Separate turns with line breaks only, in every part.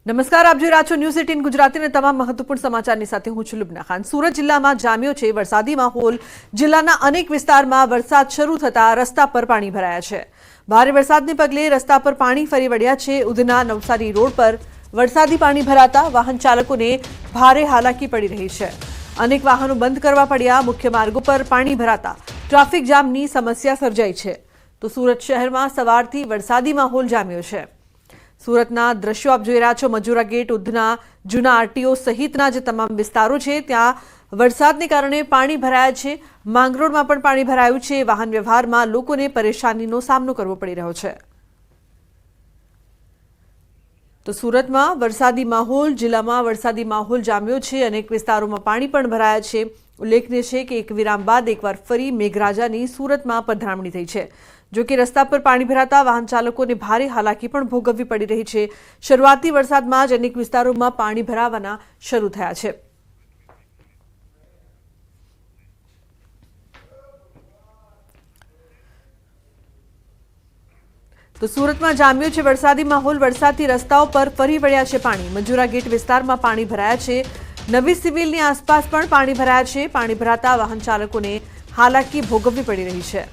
નમસ્કાર, આપ જોઈ રહ્યા છો ન્યૂઝ 18 ગુજરાતીના તમામ મહત્વપૂર્ણ સમાચારની સાથે હું છું લુબના ખાન। સુરત જિલ્લામાં જામ્યો છે વરસાદી માહોલ। જિલ્લાના અનેક વિસ્તારમાં વરસાદ શરૂ થતા રસ્તા પર પાણી ભરાયા છે। ભારે વરસાદને પગલે રસ્તા પર પાણી ફરી વળ્યા છે। ઉધના નવસારી રોડ પર વરસાદી પાણી ભરાતા વાહન ચાલકોને ભારે હાલાકી પડી રહી છે। અનેક વાહનો બંધ કરવા પડ્યા। મુખ્ય માર્ગો પર પાણી ભરાતા ટ્રાફિક જામની સમસ્યા સર્જાઈ છે। તો સુરત શહેરમાં સવારથી વરસાદી માહોલ જામ્યો છે। सूरतना दृश्यों आप जोई रह्या छो। मजूरा गेट, उधना, जूना आरटीओ सहितना जे तमाम विस्तारों छे त्यां वरसादने कारणे पाणी भराया छे। માંગરોળમાં પણ પાણી ભરાયું છે। વાહન વ્યવહારમાં લોકોને પરેશાનીનો સામનો કરવો પડી રહ્યો છે। તો સુરતમાં વરસાદી માહોલ, જિલ્લામાં વરસાદી માહોલ જામ્યો છે। અનેક વિસ્તારોમાં પાણી પણ ભરાયા છે। ઉલ્લેખનીય છે કે એક વિરામ બાદ એકવાર ફરી મેઘરાજાની સુરતમાં પધરામણી થઈ છે। जो कि रस्ता पर पाणी भराता वाहन चालकों ने भारी हालाकी पण भोगववी पड़ी रही है। शुरुआती वरसादमां ज अनेक विस्तारों में पाणी भरावाना शरू थया छे। तो सूरत में जाम्यो छे वरसादी माहोल। वरसादथी रस्ताओं पर फरी वळ्या छे पाणी। मजूरा गेट विस्तार में पाणी भराया छे। नवी सिविलनी आसपास पण पाणी भराया छे। पाणी भराता वाहन चालकों ने हालाकी भोगववी पड़ी रही है।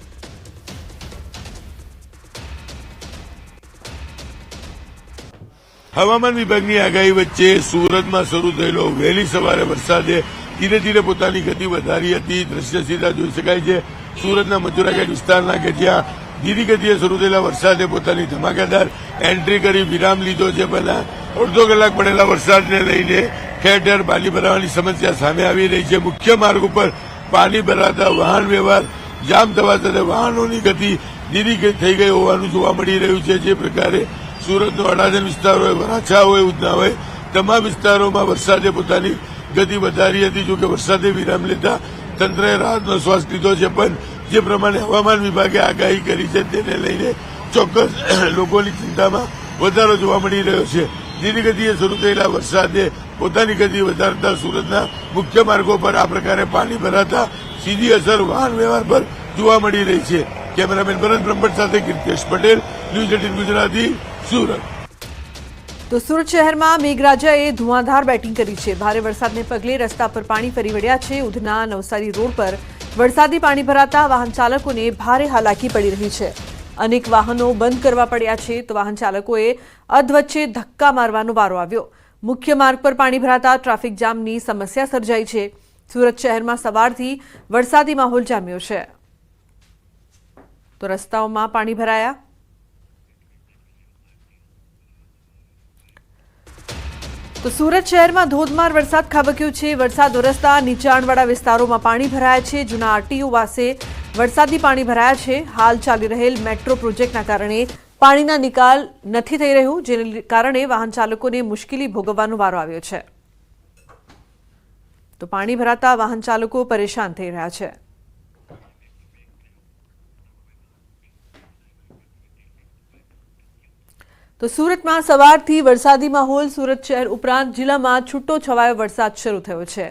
हवामान विभागनी आगाही वच्चे सूरतमां शरू थयेलो वहेली सवारे वरसादे धीरे धीरे पोतानी गति वधारी हती। दृश्य सीधा जोई शकाय छे। सूरतना मजूरा गेट विस्ताરના કે જ્યાં ધીરી ગતિએ શરૂ થયેલા વરસાદે પોતાની ધમાકેદાર એન્ટ્રી કરી વિરામ લીધો છે। પહેલા અડધો કલાક પડેલા વરસાદને લઈને ઠેર ઠેર પાણી ભરાવાની સમસ્યા સામે આવી રહી છે। મુખ્ય માર્ગ ઉપર પાણી ભરાતા વાહન વ્યવહાર જામ થવા સાથે વાહનોની ગતિ ધીરી થઈ ગઈ હોવાનું જોવા મળી રહ્યું છે। જે પ્રકારે सूरतનો અડાજણ વિસ્તાર હોય, વરાછા હોય, ઉધના હોય, તમામ વિસ્તારોમાં વરસાદે પોતાની ગતિ વધારી હતી। જો કે વરસાદે વિરામ લેતા તંત્રએ રાહતનો શ્વાસ લીધો છે। પણ જે પ્રમાણે હવામાન વિભાગે આગાહી કરી છે તેને લઈને ચોક્કસ લોકોની ચિંતામાં વધારો જોવા મળી રહ્યો છે। ધીરી ગતિએ શરૂ થયેલા વરસાદે પોતાની ગતિ વધારતા સુરતના મુખ્ય માર્ગો પર આ પ્રકારે પાણી ભરાતા સીધી અસર વાહન વ્યવહાર પર જોવા મળી રહી છે। કેમેરામેન ભરત બ્રહ્મભટ્ટ સાથે કીર્તેશ પટેલ, ન્યૂઝ 18 ગુજરાતી, सूरत।
तो सूरत शहर में मेघराजाए धुआंधार बेटिंग करी है। भारे वरसादने पगले रस्ता पर पाणी फरी वळ्या है। उधना नवसारी रोड पर वरसादी पाणी भराता वाहन चालकों ने भारे हालाकी पड़ी रही है। अनेक वाहनों बंद करवा पड्या है। तो वाहन चालकोए अधवच्चे धक्का मारवानो वारो आव्यो। मुख्य मार्ग पर पाणी भराता ट्राफिक जामनी समस्या सर्जाई है। सूरत शहर में सवारथी वरसादी माहोल जाम्यो है। तो रस्ताओं में पाणी भराया। तो सूरत शहर में धोधमार वरसाद खाबक्यो छे। वरसाद वरसता नीचाणवाड़ा विस्तारों में पाणी भराया छे। जूना आरटीओ वासे वरसादी पाणी भराया छे। हाल चाली रहेल मेट्रो प्रोजेक्टना कारणे पाणीना निकाल नथी थई रह्यो, जेने कारणे वाहन चालकोने मुश्केली भोगवવાનો वारो આવ્યો છે। तो पाणी भराता वाहन चालको परेशान થઈ રહ્યા છે। तो सूरत में सवारथी वरसादी माहोल। सूरत शहर उपरांत जिला में छूटो छवायो वरसाद शुरू थयो छे।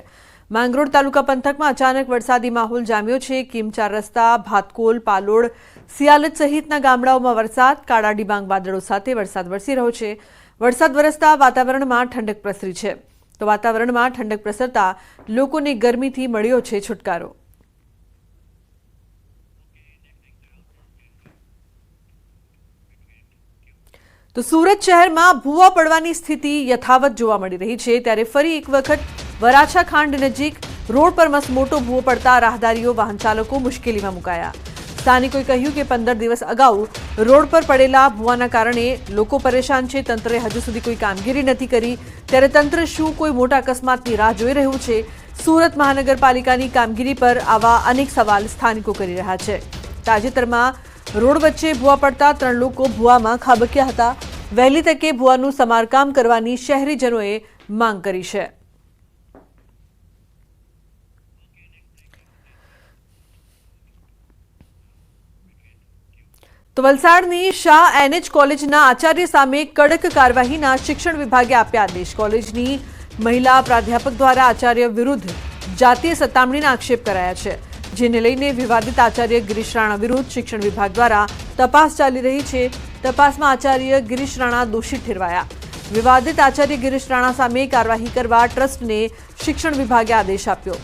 માંગરોળ तालुका पंथक में अचानक वरसादी माहोल जाम्यो छे। कीमचार रस्ता, भातकोल, पालोड़, सियालत सहितना गामडाओं में वरसाद, काळा ડિબાંગ वादळों साथे वरसाद वरसी रह्यो छे। वरसाद वरसता वातावरण में ठंडक प्रसरी छे। तो वातावरण में ठंडक प्रसरता लोकोने गरमीथी मळ्यो छे छुटकारो। तो सूरत शहर में भूवा पड़वानी स्थिति यथावत जोवा मळी रही है। त्यारे फरी एक वखत वराछा खांड नजीक रोड पर मस्त मोटो भूवो पड़ता राहदारीओ वाहन चालको मुश्केली में मुकाया। स्थानिकोए कह्युं के 15 दिवस अगाऊ रोड पर पड़ेला भूवाना कारणे लोको परेशान छे। तंत्रे हजू सुधी कोई कामगीरी नथी करी। त्यारे तंत्र शुं कोई मोटा अकस्मातनी राह जोई रह्युं छे? सूरत महानगरपालिकानी कामगीरी पर आवा अनेक सवाल स्थानिको करी रह्या छे। ताजेतरमां रोड वच्चे भूवा पड़ता 3 लोको भूवामां खाबक्या हता। वहेली तके भूवानुं समारकाम करवानी शहेरीजनोए मांग करी छे। तो वलसाडनी शाह एनएच कॉलेजना आचार्य सामे कड़क कार्यवाहीना शिक्षण विभागे आप्या आदेश। कॉलेजनी महिला प्राध्यापक द्वारा आचार्य विरुद्ध जातीय सतामणीना आक्षेप कराया छे। જેને લઈને વિવાદિત આચાર્ય ગિરીશ રાણા વિરુદ્ધ શિક્ષણ વિભાગ દ્વારા તપાસ ચાલી રહી છે। તપાસમાં આચાર્ય ગિરીશ રાણા દોષિત ઠેરવાયા। વિવાદિત આચાર્ય ગિરીશ રાણા સામે કાર્યવાહી કરવા ટ્રસ્ટને શિક્ષણ વિભાગે આદેશ આપ્યો।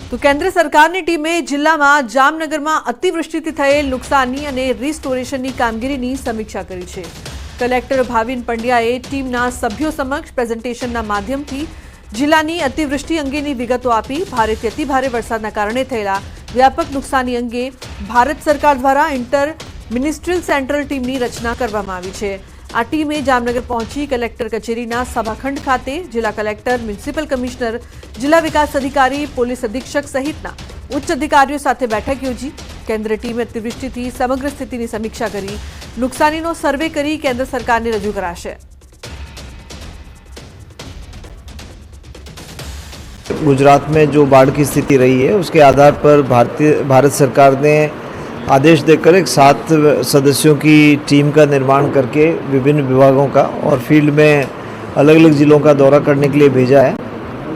તો કેન્દ્ર સરકારની ટીમે જિલ્લામાં જામનગરમાં અતિવૃષ્ટિથી થયેલ નુકસાની અને રિસ્ટોરેશનની કામગીરીની સમીક્ષા કરી છે। કલેક્ટર ભાવિન પંડ્યાએ ટીમના સભ્યો સમક્ષ પ્રેઝન્ટેશનના માધ્યમથી જિલ્લાની અતિવૃષ્ટિ અંગેની વિગતો આપી। ભારેથી અતિભારે વરસાદના કારણે થયેલા વ્યાપક નુકસાની અંગે ભારત સરકાર દ્વારા ઇન્ટર મિનિસ્ટ્રીયલ સેન્ટ્રલ ટીમની રચના કરવામાં આવી છે। આ ટીમે જામનગર પહોંચી કલેક્ટર કચેરીના સભાખંડ ખાતે જિલ્લા કલેક્ટર, મ્યુનિસિપલ કમિશનર, જિલ્લા વિકાસ અધિકારી, પોલીસ અધિક્ષક સહિતના ઉચ્ચ અધિકારીઓ સાથે બેઠક યોજી। કેન્દ્ર ટીમે અતિવૃષ્ટિથી સમગ્ર સ્થિતિની સમીક્ષા કરી નુકસાનીનો સર્વે કરી કેન્દ્ર સરકારને રજૂ કરાશે।
गुजरात में जो बाढ़ की स्थिति रही है उसके आधार पर भारत सरकार ने आदेश देकर एक 7 सदस्यों की टीम का निर्माण करके विभिन्न विभागों का और फील्ड में अलग अलग ज़िलों का दौरा करने के लिए भेजा है।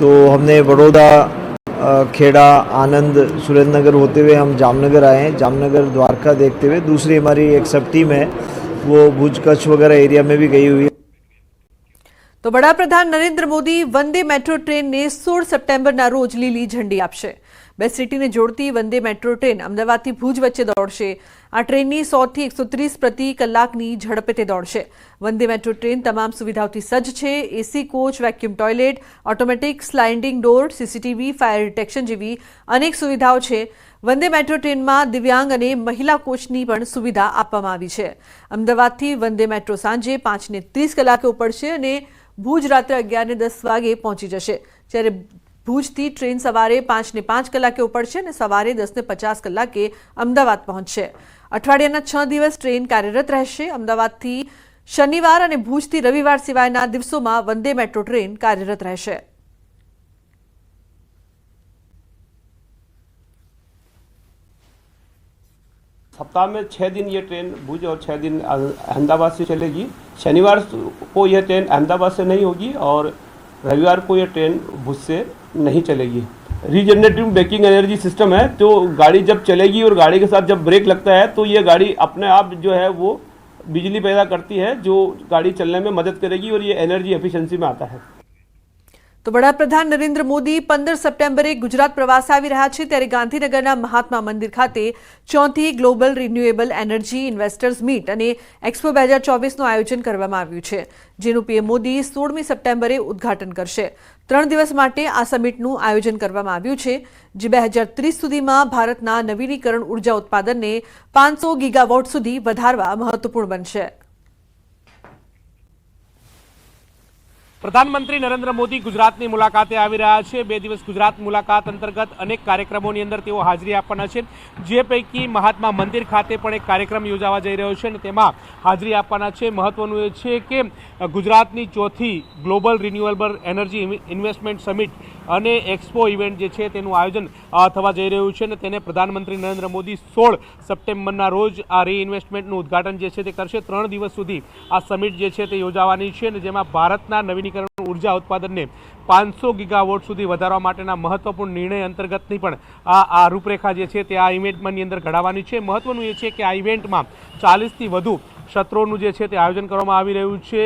तो हमने बड़ौदा, खेड़ा, आनंद, सुरेंद्रनगर होते हुए हम जामनगर आए हैं। जामनगर, द्वारका देखते हुए दूसरी हमारी एक सब टीम है वो भुज, कच्छ वगैरह एरिया में भी गई हुई है।
तो वडाप्रधान नरेंद्र मोदी वंदे मेट्रो ट्रेन ने 16 सप्टेम्बરના રોજ લીલી ઝંડી આપશે। બે સિટીને જોડતી વંદે મેટ્રો ટ્રેન અમદાવાદથી ભુજ વચ્ચે દોડશે। આ ટ્રેનની 100 થી 130 પ્રતિ કલાકની ઝડપે તે દોડશે। વંદે મેટ્રો ટ્રેન તમામ સુવિધાઓથી સજ્જ છે। AC coach, vacuum toilet, automatic sliding door, CCTV, fire detection જેવી અનેક સુવિધાઓ છે। વંદે મેટ્રો ટ્રેનમાં દિવ્યાંગ અને મહિલા કોચની પણ સુવિધા આપવામાં આવી છે। અમદાવાદથી વંદે મેટ્રો સાંજે 5:30 કલાકે ઉપડશે અને ભુજ રાત્રે 11:10 વાગે પહોંચી જશે, જ્યારે ભુજથી ટ્રેન સવારે 5:05 કલાકે ઉપડશે અને સવારે 10:50 કલાકે અમદાવાદ પહોંચશે। અઠવાડિયાના 6 દિવસ ટ્રેન કાર્યરત રહેશે। અમદાવાદથી શનિવાર અને ભુજથી રવિવાર સિવાયના દિવસોમાં વંદે મેટ્રો ટ્રેન કાર્યરત રહેશે।
सप्ताह में 6 दिन ये ट्रेन भुज और 6 दिन अहमदाबाद से चलेगी। शनिवार को यह ट्रेन अहमदाबाद से नहीं होगी और रविवार को यह ट्रेन भुज से नहीं चलेगी। रीजनरेटिव ब्रेकिंग एनर्जी सिस्टम है, तो गाड़ी जब चलेगी और गाड़ी के साथ जब ब्रेक लगता है तो ये गाड़ी अपने आप जो है वो बिजली पैदा करती है जो गाड़ी चलने में मदद करेगी और ये एनर्जी एफिशिएंसी में आता है।
तो वडाप्रधान नरेंद्र मोदी 15 સપ્ટેમ્બરે ગુજરાત પ્રવાસે આવી રહ્યા છે, ત્યારે ગાંધીનગરના મહાત્મા મંદિર ખાતે 4th global renewable energy investors meet અને એક્સપો 2024નું આયોજન કરવામાં આવ્યું છે, જેનું પીએમ મોદી 16મી સપ્ટેમ્બરે ઉદ્ઘાટન કરશે। 3 દિવસ માટે આ સમિટનું આયોજન કરવામાં આવ્યું છે, જે 2030 સુધીમાં ભારતના નવીનીકરણ ઉર્જા ઉત્પાદનને 500 ગીગાવોટ સુધી વધારવા મહત્વપૂર્ણ બનશે।
પ્રધાનમંત્રી નરેન્દ્ર મોદી ગુજરાતની મુલાકાતે આવી રહ્યા છે। 2 દિવસ ગુજરાત મુલાકાત અંતર્ગત અનેક કાર્યક્રમોની અંદર તેઓ હાજરી આપવાના છે, જે પૈકી મહાત્મા મંદિર ખાતે પણ એક કાર્યક્રમ યોજાવા જઈ રહ્યો છે અને તેમાં હાજરી આપવાના છે। મહત્વનું એ છે કે ગુજરાતની 4થી global renewable energy investment summit અને એક્સપો ઇવેન્ટ જે છે તેનું આયોજન થવા જઈ રહ્યું છે અને તેને પ્રધાનમંત્રી નરેન્દ્ર મોદી 16 સપ્ટેમ્બરના રોજ આ રીઇન્વેસ્ટમેન્ટનું ઉદ્ઘાટન જે છે તે કરશે। 3 દિવસ સુધી આ સમિટ જે છે તે યોજાવાની છે અને જેમાં ભારતના નવીનીકરણ ઉર્જા ઉત્પાદનને 500 ગીગાવોટ સુધી વધારવા માટેના મહત્વપૂર્ણ નિર્ણય અંતર્ગતની પણ આ રૂપરેખા જે છે તે આ ઇવેન્ટની અંદર ઘડાવવાની છે। મહત્વનું એ છે કે આ ઇવેન્ટમાં 40થી વધુ સત્રોનું જે છે તે આયોજન કરવામાં આવી રહ્યું છે।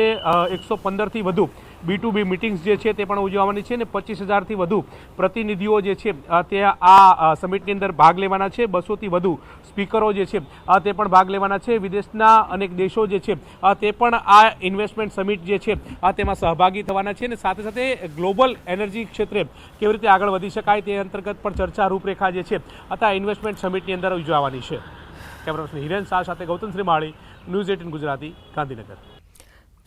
115થી વધુ B2B મીટિંગ્સ જે છે તે પણ ઉજવવાની છે અને 25,000થી વધુ પ્રતિનિધિઓ જે છે તે આ સમિટની અંદર ભાગ લેવાના છે। 200થી વધુ સ્પીકરો જે છે તે પણ ભાગ લેવાના છે। વિદેશના અનેક દેશો જે છે તે પણ આ ઇન્વેસ્ટમેન્ટ સમિટ જે છે તેમાં સહભાગી થવાના છે અને સાથે સાથે ગ્લોબલ એનર્જી ક્ષેત્રે કેવી રીતે આગળ વધી શકાય તે અંતર્ગત પણ ચર્ચા રૂપરેખા જે છે આ ઇન્વેસ્ટમેન્ટ સમિટની અંદર ઉજવવાની છે। કેમેરા પર્સન હિરેન શાહ સાથે ગૌતમ શ્રીમાળી, ન્યૂઝ 18 ગુજરાતી, ગાંધીનગર।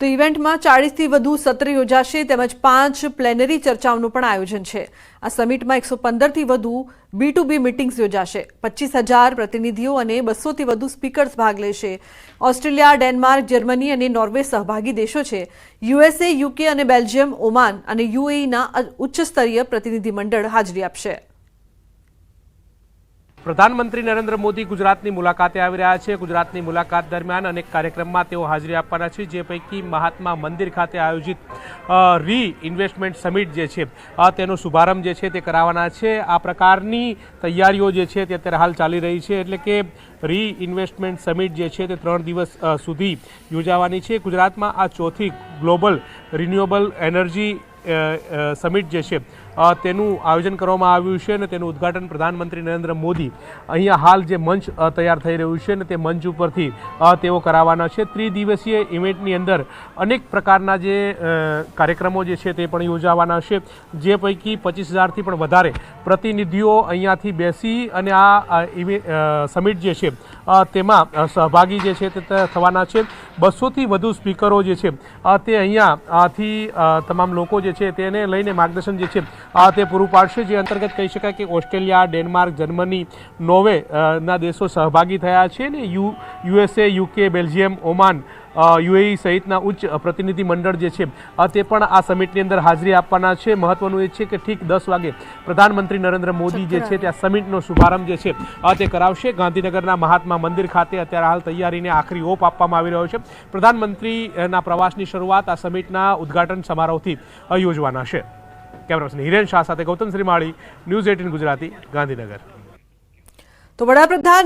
તો ઇવેન્ટમાં 40થી વધુ સત્ર યોજાશે તેમજ 5 પ્લેનરી ચર્ચાઓનું પણ આયોજન છે। આ સમિટમાં 115થી વધુ B2B મીટિંગ્સ યોજાશે। 25,000 પ્રતિનિધિઓ અને 200થી વધુ સ્પીકર્સ ભાગ લેશે। ઓસ્ટ્રેલિયા, ડેનમાર્ક, જર્મની અને નોર્વે સહભાગી દેશો છે। USA, UK અને બેલ્જિયમ, ઓમાન અને UAEના ઉચ્ચ સ્તરીય પ્રતિનિધિ મંડળ હાજરી આપશે।
પ્રધાનમંત્રી નરેન્દ્ર મોદી ગુજરાતની મુલાકાતે આવી રહ્યા છે। ગુજરાતની મુલાકાત દરમિયાન અનેક કાર્યક્રમમાં તેઓ હાજરી આપવાના છે, જે પૈકી મહાત્મા મંદિર ખાતે આયોજિત રી ઇન્વેસ્ટમેન્ટ સમિટ જે છે તેનો શુભારંભ જે છે તે કરાવવાના છે। આ પ્રકારની તૈયારીઓ જે છે તે અત્યારે હાલ ચાલી રહી છે, એટલે કે રી ઇન્વેસ્ટમેન્ટ સમિટ જે છે તે 3 દિવસ સુધી યોજાવાની છે। ગુજરાતમાં આ ચોથી ગ્લોબલ રિન્યુએબલ એનર્જી સમિટ જે છે તેનું આયોજન કરવામાં આવ્યું છે અને તેનું ઉદ્ઘાટન પ્રધાનમંત્રી નરેન્દ્ર મોદી અહીંયા હાલ જે મંચ તૈયાર થઈ રહ્યું છે ને તે મંચ ઉપરથી તેઓ કરાવવાના છે। ત્રિદિવસીય ઇવેન્ટની અંદર અનેક પ્રકારના જે કાર્યક્રમો જે છે તે પણ યોજાવાના છે, જે પૈકી 25,000થી પણ વધારે પ્રતિનિધિઓ અહીંયાથી બેસી અને આ સમિટ જે છે તેમાં સહભાગી જે છે તે થવાના છે। 200થી વધુ સ્પીકરો જે છે તે અહીંયાથી તમામ લોકો જે છે તેને લઈને માર્ગદર્શન જે છે તે પૂરું પાડશે, જે અંતર્ગત કહી શકાય કે ઓસ્ટ્રેલિયા, ડેનમાર્ક, જર્મની, નોર્વે ના દેશો સહભાગી થયા છે ને USA, UK, Belgium, Oman, UAE સહિતના ઉચ્ચ પ્રતિનિધિ મંડળ જે છે તે પણ આ સમિટની અંદર હાજરી આપવાના છે। મહત્વનું એ છે કે ઠીક 10 વાગે પ્રધાનમંત્રી નરેન્દ્ર મોદી જે છે તે આ સમિટનો શુભારંભ જે છે તે કરાવશે। ગાંધીનગરના મહાત્મા મંદિર ખાતે અત્યારે હાલ તૈયારીને આખરી ઓપ આપવામાં આવી રહ્યો છે। પ્રધાનમંત્રીના પ્રવાસની શરૂઆત આ સમિટના ઉદ્ઘાટન સમારોહથી યોજવાના છે। કેમેરા પર્સન હિરેન શાહ સાથે ગૌતમ શ્રીમાળી, ન્યૂઝ 18 ગુજરાતી, ગાંધીનગર।
તો વડાપ્રધાન